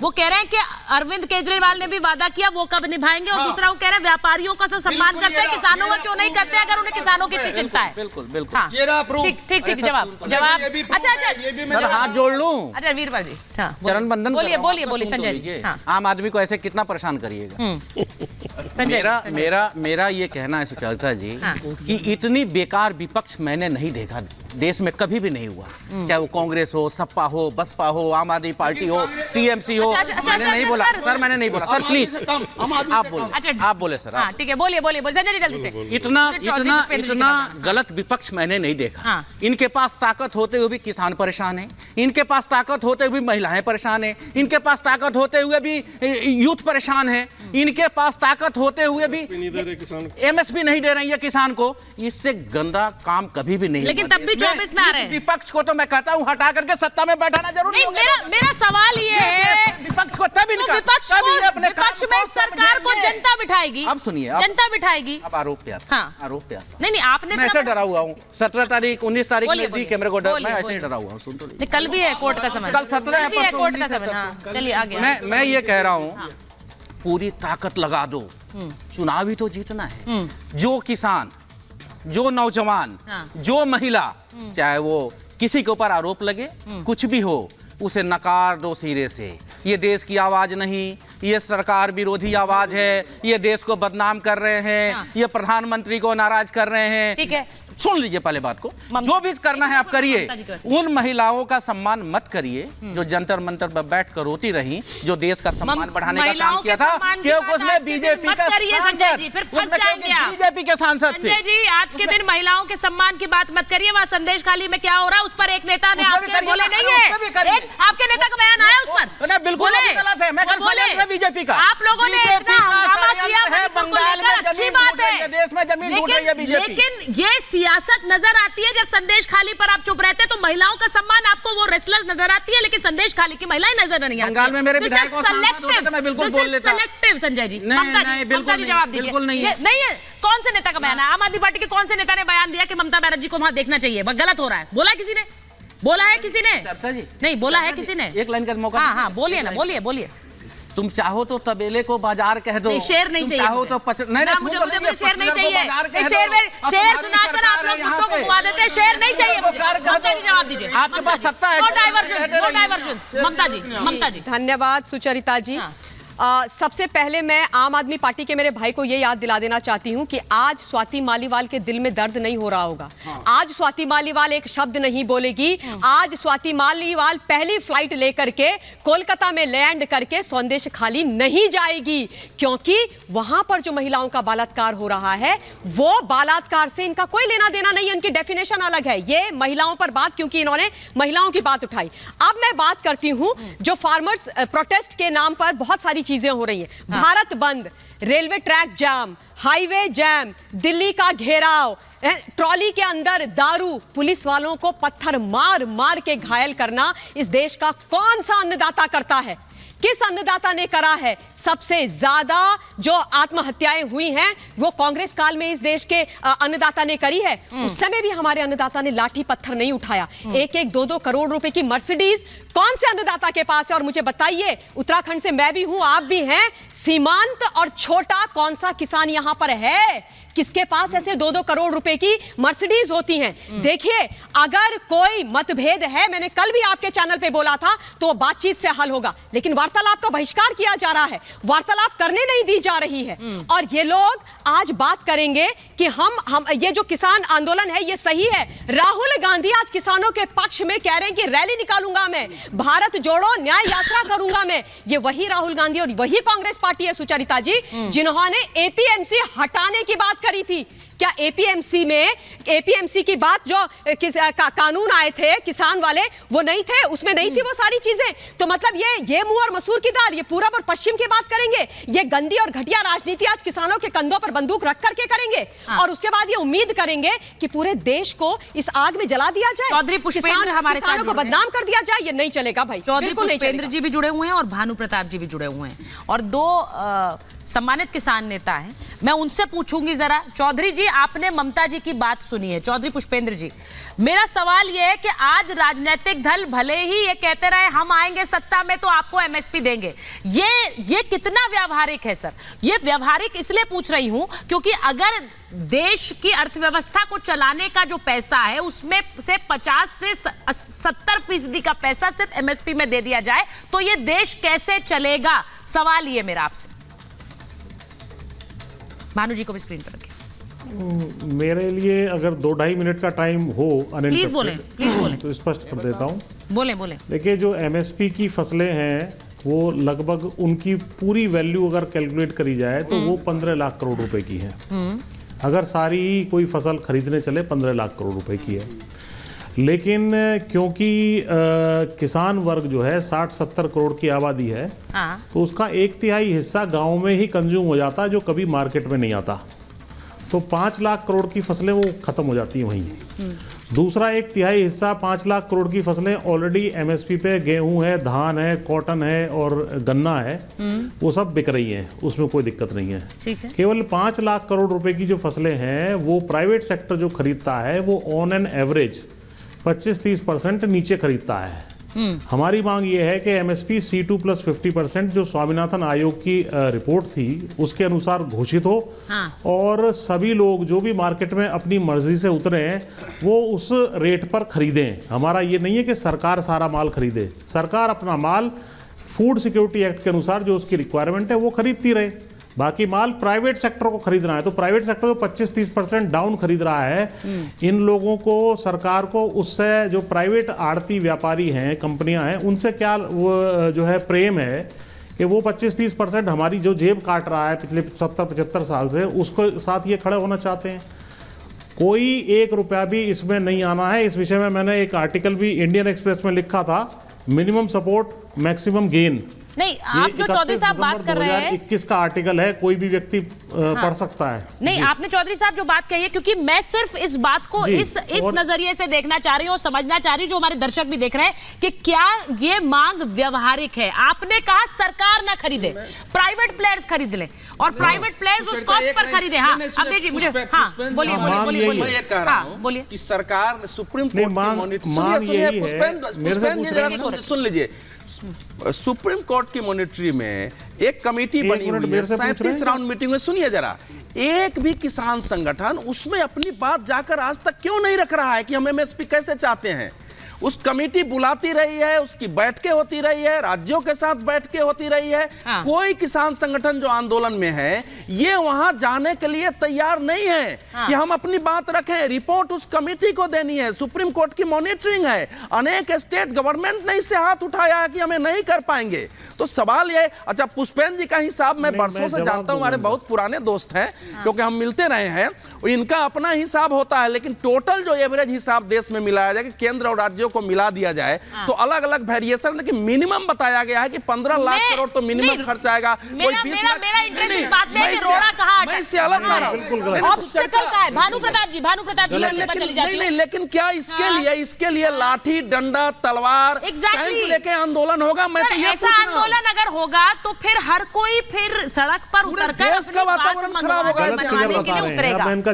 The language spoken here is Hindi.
वो कह रहे हैं कि अरविंद केजरीवाल ने भी वादा किया, वो कब निभाएंगे। और दूसरा वो कह रहे हैं व्यापारियों का तो सम्मान करते हैं, किसानों का क्यों नहीं करते अगर उन्हें किसानों की इतनी चिंता है। बिल्कुल बिल्कुल। ठीक जवाब। अच्छा हाथ जोड़ लूं। अच्छा वीरपाल जी चरण बंदन बोलिए संजय जी। आम आदमी को ऐसे कितना परेशान करिएगा। मेरा ये कहना है सुचरिता जी कि इतनी बेकार विपक्ष मैंने नहीं देखा, देश में कभी भी नहीं हुआ। चाहे वो कांग्रेस हो, सपा हो, बसपा हो, आम आदमी पार्टी हो, टीएमसी हो। मैंने नहीं बोला सर, मैंने नहीं बोला सर, प्लीज आप बोले सर। ठीक है बोलिए संजय जी जल्दी से। इतना गलत विपक्ष मैंने नहीं देखा। इनके पास ताकत होते हुए भी किसान परेशान है, इनके पास ताकत होते हुए भी महिलाएं परेशान है, इनके पास ताकत होते हुए भी यूथ परेशान है, इनके पास ताकत होते हुए भी एमएसपी नहीं दे रही है किसान को। इससे गंदा काम कभी भी नहीं। लेकिन तब भी 24 में आ रहे हैं। विपक्ष को तो मैं कहता हूं हटा करके सत्ता में बैठाना जरूरी नहीं। मेरा सवाल ये है, विपक्ष को तभी विपक्ष में सरकार को जनता बिठाएगी। अब सुनिए, जनता बिठाएगी। अब आरोप पे आता। आरोप पे आता। नहीं आपने मैं ऐसे डरा हुआ हूँ 17 तारीख 19 तारीख में जी कैमरे को डर, मैं ऐसे ही डरा हुआ हूँ। सुन तो लीजिए, कल भी है कोर्ट का समय, कल 17 है कोर्ट का समय। चलिए आगे। मैं ये कह रहा हूँ पूरी ताकत लगा दो, चुनाव ही तो जीतना है। जो किसान, जो नौजवान, जो महिला, चाहे वो किसी के ऊपर आरोप लगे, कुछ भी हो, उसे नकार दो सिरे से। ये देश की आवाज नहीं, ये सरकार विरोधी आवाज है, ये देश को बदनाम कर रहे हैं, ये प्रधानमंत्री को नाराज कर रहे हैं। ठीक है, सुन लीजिए पहले बात को, जो भी करना है आप करिए। उन महिलाओं का सम्मान मत करिए जो जंतर मंतर पर बैठ कर रोती रही, जो देश का सम्मान बढ़ाने का काम किया था। क्योंकि उसमें बीजेपी का बीजेपी के सांसद थे। संजय जी आज के दिन महिलाओं के सम्मान की बात मत करिए। वहाँ संदेश खाली में क्या हो रहा है उस पर एक नेता ने आपके बोले नहीं है, आपके नेता का बयान आया उस पर। बिल्कुल गलत है, मैं बोले बीजेपी का। आप लोगों ने इतना हंगामा किया है, बंगाल में अच्छी बात है, देश में जमीन लूट रही है बीजेपी। लेकिन ये सियासत नजर आती है जब संदेश खाली पर आप चुप रहते हैं। तो महिलाओं का सम्मान आपको वो रेसलर नजर आती है, लेकिन संदेश खाली की महिलाएं नजर नहीं आती। बंगाल में मेरे विधायक को सांसद होते थे, मैं बिल्कुल बोल लेता। सेलेक्टिव संजय जी, ममता जी जवाब दीजिए। नहीं है, कौन से नेता का बयान है? आम आदमी पार्टी के कौन से नेता ने बयान दिया कि ममता बनर्जी को वहां देखना चाहिए? वह गलत हो रहा है, बोला किसी ने? बोला है किसी ने? चर्चा जी नहीं बोला है किसी ने? एक लाइन का मौका। हाँ बोलिए ना, बोलिए। तुम चाहो तो तबेले को बाजार कह दो। शेर नहीं चाहिए, चाहो तो मुझे शेर नहीं चाहिए। शेर सुनाकर आप लोग कुत्तों को घुमा देते हैं। शेर नहीं चाहिए मुझे। ममता जी जवाब दीजिए। आपके पास सत्ता है। No divergence. ममता जी। धन्यवाद सुचरिता जी। सबसे पहले मैं आम आदमी पार्टी के मेरे भाई को ये याद दिला देना चाहती हूँ कि आज स्वाति मालीवाल के दिल में दर्द नहीं हो रहा होगा। आज स्वाति मालीवाल एक शब्द नहीं बोलेगी। आज स्वाति मालीवाल पहली फ्लाइट लेकर के कोलकाता में लैंड करके संदेश खाली नहीं जाएगी, क्योंकि वहां पर जो महिलाओं का बलात्कार हो रहा है वो बलात्कार से इनका कोई लेना देना नहीं है। उनकी डेफिनेशन अलग है। ये महिलाओं पर बात, क्योंकि इन्होंने महिलाओं की बात उठाई। अब मैं बात करती हूँ जो फार्मर्स प्रोटेस्ट के नाम पर बहुत सारी चीजें हो रही हैं। भारत बंद, रेलवे ट्रैक जाम, हाईवे जाम, दिल्ली का घेराव, ट्रॉली के अंदर दारू, पुलिस वालों को पत्थर मार मार के घायल करना इस देश का कौन सा अन्नदाता करता है? किस अन्नदाता ने करा है? सबसे ज्यादा जो आत्महत्याएं हुई हैं वो कांग्रेस काल में इस देश के अन्नदाता ने करी है। उस समय भी हमारे अन्नदाता ने लाठी पत्थर नहीं उठाया। 1-2 करोड़ रुपए की मर्सिडीज कौन से अन्नदाता के पास है? और मुझे बताइए, उत्तराखंड से मैं भी हूं, आप भी हैं, सीमांत और छोटा कौन सा किसान यहां पर है किसके पास ऐसे 2-2 करोड़ रुपए की मर्सिडीज होती हैं? देखिए, अगर कोई मतभेद है, मैंने कल भी आपके चैनल पे बोला था, तो बातचीत से हल होगा। लेकिन वार्तालाप का बहिष्कार किया जा रहा है, वार्तालाप करने नहीं दी जा रही है। और ये लोग आज बात करेंगे कि हम ये जो किसान आंदोलन है ये सही है। राहुल गांधी आज किसानों के पक्ष में कह रहे हैं कि रैली निकालूंगा मैं, भारत जोड़ो न्याय यात्रा करूंगा मैं। ये वही राहुल गांधी और वही कांग्रेस पार्टी है सुचरिता जी, जिन्होंने एपीएमसी हटाने की बात करी थी। क्या एपीएमसी की बात जो कानून आए थे किसान वाले, वो नहीं थे? उसमें नहीं थी वो सारी चीजें? तो मतलब ये मुंह और मसूर की दाल, ये पूरब और पश्चिम की बात करेंगे। ये गंदी और घटिया राजनीति आज किसानों के कंधों पर बंदूक रख करके करेंगे। और उसके बाद ये उम्मीद करेंगे कि पूरे देश को इस आग में जला दिया जाए, चौधरी पुष्पेंद्र हमारे साथ को बदनाम कर दिया जाए। ये नहीं चलेगा भाई। चौधरी पुष्पेंद्र जी भी जुड़े हुए हैं और भानु प्रताप जी भी जुड़े हुए हैं, और 2 सम्मानित किसान नेता हैं, मैं उनसे पूछूंगी जरा। चौधरी जी, आपने ममता जी की बात सुनी है, चौधरी पुष्पेंद्र जी, मेरा सवाल यह है कि आज राजनीतिक दल भले ही ये कहते रहे हम आएंगे सत्ता में तो आपको एमएसपी देंगे, ये कितना व्यावहारिक है सर? ये व्यावहारिक इसलिए पूछ रही हूं क्योंकि अगर देश की अर्थव्यवस्था को चलाने का जो पैसा है उसमें से 50 से 70% का पैसा सिर्फ एमएसपी में दे दिया जाए तो ये देश कैसे चलेगा? सवाल ये मेरा आपसे। भानु जी को भी स्क्रीन पर रखिए। मेरे लिए अगर 2-2.5 मिनट का टाइम हो प्लीज बोलें तो स्पष्ट कर देता हूँ। बोलें। देखिए, जो एमएसपी की फसलें हैं वो लगभग उनकी पूरी वैल्यू अगर कैलकुलेट करी जाए तो वो 15 लाख करोड़ रुपए की है। अगर सारी ही कोई फसल खरीदने चले 15 लाख करोड़ रुपए की है। लेकिन क्योंकि किसान वर्ग जो है 60-70 करोड़ की आबादी है, तो उसका 1/3 हिस्सा गांव में ही कंज्यूम हो जाता है जो कभी मार्केट में नहीं आता। तो 5 लाख करोड़ की फसलें वो खत्म हो जाती हैं वहीं। दूसरा 1/3 हिस्सा 5 लाख करोड़ की फसलें ऑलरेडी एमएसपी पे गेहूं है, धान है, कॉटन है और गन्ना है, वो सब बिक रही हैं, उसमें कोई दिक्कत नहीं है। ठीक है। केवल 5 लाख करोड़ रुपए की जो फसलें हैं वो प्राइवेट सेक्टर जो खरीदता है वो ऑन एन एवरेज 25-30% नीचे खरीदता है। हमारी मांग ये है कि एमएसपी C2 + 50% जो स्वामीनाथन आयोग की रिपोर्ट थी उसके अनुसार घोषित हो। और सभी लोग जो भी मार्केट में अपनी मर्जी से उतरे हैं वो उस रेट पर खरीदें। हमारा ये नहीं है कि सरकार सारा माल खरीदे, सरकार अपना माल फूड सिक्योरिटी एक्ट के अनुसार जो उसकी रिक्वायरमेंट है वो खरीदती रहे। बाकी माल प्राइवेट सेक्टर को खरीदना है तो प्राइवेट सेक्टर तो 25-30% डाउन खरीद रहा है। इन लोगों को, सरकार को उससे जो प्राइवेट आड़ती व्यापारी हैं, कंपनियां हैं, उनसे क्या वो जो है प्रेम है कि वो 25-30% हमारी जो जेब काट रहा है पिछले 70-75 साल से, उसको साथ ये खड़े होना चाहते हैं। कोई 1 रुपया भी इसमें नहीं आना है। इस विषय में मैंने एक आर्टिकल भी इंडियन एक्सप्रेस में लिखा था, मिनिमम सपोर्ट मैक्सिमम गेन। नहीं, आप जो चौधरी साहब बात कर रहे हैं 2021 का आर्टिकल है, कोई भी व्यक्ति पढ़ सकता है। नहीं, आपने चौधरी साहब जो बात कही है, क्योंकि मैं सिर्फ इस बात को इस नजरिए से देखना चाह रही हूँ, समझना चाह रही हूँ, जो हमारे दर्शक भी देख रहे हैं कि क्या ये मांग व्यवहारिक है। आपने कहा सरकार ना खरीदे, प्राइवेट प्लेयर्स खरीद ले और प्राइवेट प्लेयर्स उस कॉस्ट पर खरीदे। हाँ, अब देखिए मुझे, हाँ बोलिए। मैं ये कह रहा हूँ कि सरकार सुप्रीम कोर्ट की सुन लीजिए, सुप्रीम कोर्ट की मॉनिटरी में एक कमेटी बनी हुई है, 37 राउंड मीटिंग में। सुनिए जरा, एक भी किसान संगठन उसमें अपनी बात जाकर आज तक क्यों नहीं रख रहा है कि हम एमएसपी कैसे चाहते हैं? उस कमेटी बुलाती रही है, उसकी बैठकें होती रही है, राज्यों के साथ बैठकें होती रही है। कोई किसान संगठन जो आंदोलन में है ये वहां जाने के लिए तैयार नहीं है कि हम अपनी बात रखें। रिपोर्ट उस कमेटी को देनी है, सुप्रीम कोर्ट की मॉनिटरिंग है। अनेक स्टेट गवर्नमेंट ने इससे हाथ उठाया है कि हमें नहीं कर पाएंगे। तो सवाल ये, अच्छा पुष्पेंद्र जी का हिसाब मैं बरसों से जानता हूं, हमारे बहुत पुराने दोस्त हैं क्योंकि हम मिलते रहे हैं। इनका अपना हिसाब होता है, लेकिन टोटल जो एवरेज हिसाब देश में मिलाया जाए, केंद्र और राज्यों को मिला दिया जाए तो अलग अलग वेरिएशन, लेकिन मिनिमम बताया गया है कि 15 लाख करोड़ तो मिनिमम खर्च आएगा। कोई 20 लाख। मेरा इंटरेस्ट इस बात में है कि रोड़ा कहाँ अटका है, इससे अलग ना रहो, ऑब्स्टेकल का है। भानु प्रताप जी चली जाती है। नहीं, लेकिन क्या इसके लिए लाठी डंडा तलवार लेके आंदोलन होगा? मैं तो ये ऐसा आंदोलन अगर होगा तो फिर हर कोई फिर सड़क पर उतरकर देश का वातावरण खराब होगा, उतरेगा।